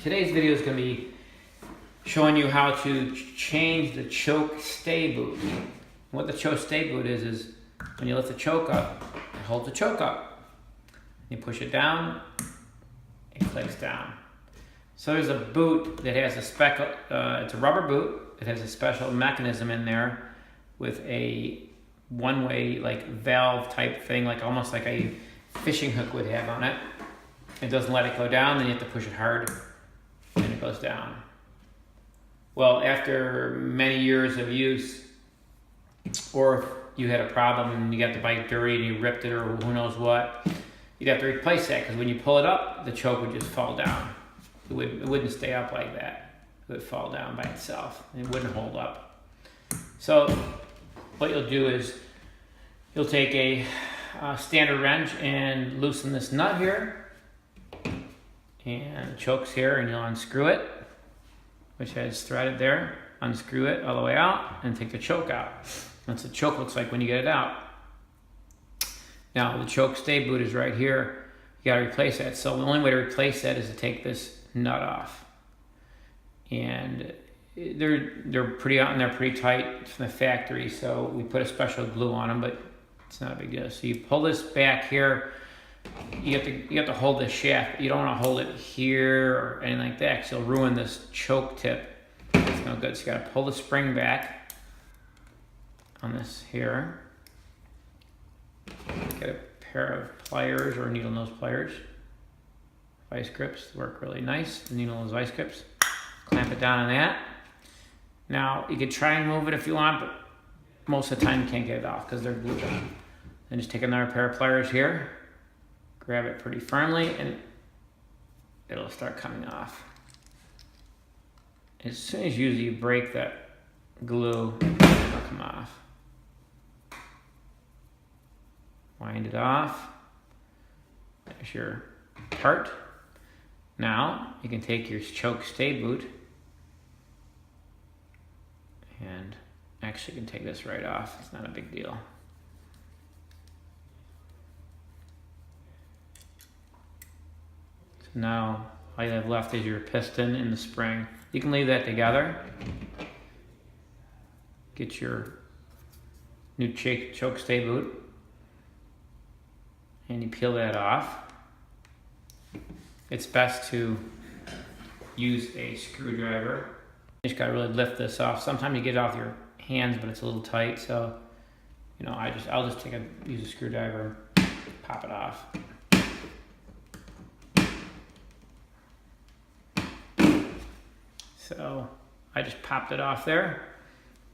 Today's video is going to be showing you how to change the choke stay boot. What the choke stay boot is when you lift the choke up, it holds the choke up. You push it down, it clicks down. So there's a boot that has it's a rubber boot. It has a special mechanism in there with a one-way like valve type thing, like almost like a fishing hook would have on it. It doesn't let it go down, then you have to push it hard and it goes down. Well, after many years of use, or if you had a problem and you got the bike dirty and you ripped it or who knows what, you'd have to replace that, because when you pull it up, the choke would just fall down. It wouldn't stay up like that. It would fall down by itself. It wouldn't hold up. So what you'll do is you'll take a standard wrench and loosen this nut here, and the choke's here, and you'll unscrew it, which has threaded there. Unscrew it all the way out and take the choke out. That's what the choke looks like when you get it out. Now the choke stay boot is right here. You got to replace that. So the only way to replace that is to take this nut off. And they're pretty out and they're pretty tight from the factory. So we put a special glue on them, but it's not a big deal. So you pull this back here. You have to hold this shaft. You don't want to hold it here or anything like that, because you'll ruin this choke tip. It's no good. So you got to pull the spring back on this here. Get a pair of pliers or needle nose pliers. Vise grips work really nice. The needle nose vise grips. Clamp it down on that. Now you could try and move it if you want, but most of the time you can't get it off because they're glued on. Then just take another pair of pliers here. Grab it pretty firmly and it'll start coming off. As soon as you break that glue, it'll come off. Wind it off. There's your part. Now you can take your choke stay boot and actually you can take this right off. It's not a big deal. Now, all you have left is your piston and the spring. You can leave that together. Get your new choke stay boot. And you peel that off. It's best to use a screwdriver. You just gotta really lift this off. Sometimes you get it off your hands, but it's a little tight. So, you know, I'll just use a screwdriver, pop it off. So I just popped it off there,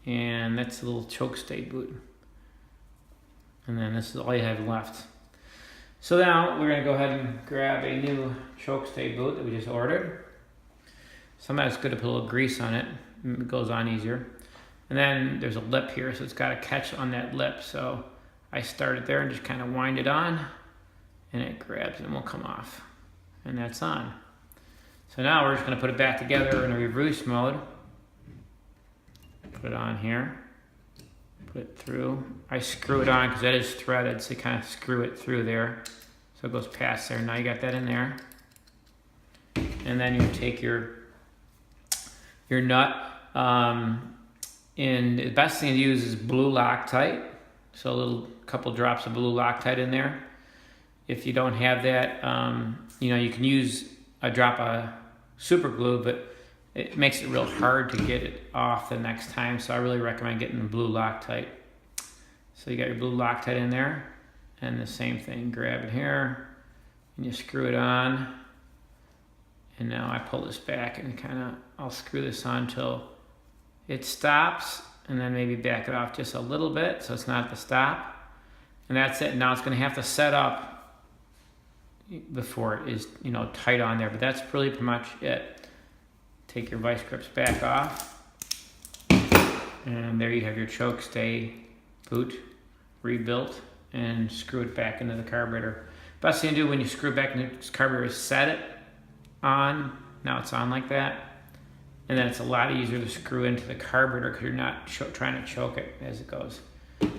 and that's a little choke stay boot. And then this is all you have left. So now we're gonna go ahead and grab a new choke stay boot that we just ordered. Sometimes it's good to put a little grease on it. It goes on easier. And then there's a lip here, so it's got a catch on that lip. So I start it there and just kind of wind it on, and it grabs and it won't come off. And that's on. So now we're just going to put it back together in a reverse mode. Put it on here. Put it through. I screw it on because that is threaded, so you kind of screw it through there. So it goes past there. Now you got that in there. And then you take your nut. And the best thing to use is blue Loctite. So a couple drops of blue Loctite in there. If you don't have that, you can use a drop of super glue, but it makes it real hard to get it off the next time. So I really recommend getting the blue Loctite. So you got your blue Loctite in there, and the same thing, grab it here, and you screw it on. And now I pull this back and I'll screw this on till it stops, and then maybe back it off just a little bit so it's not at the stop. And that's it. Now it's gonna have to set up before it is, tight on there, but that's really pretty much it. Take your vise grips back off, and there you have your choke stay boot rebuilt, and screw it back into the carburetor. Best thing to do when you screw it back into the carburetor is set it on. Now it's on like that, and then it's a lot easier to screw into the carburetor because you're not trying to choke it as it goes.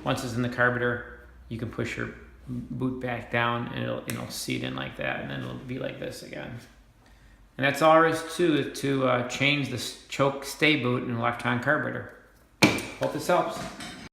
Once it's in the carburetor, you can push your boot back down and it'll seat in like that, and then it'll be like this again. And that's all there is to change the choke stay boot in an Lectron carburetor. Hope this helps.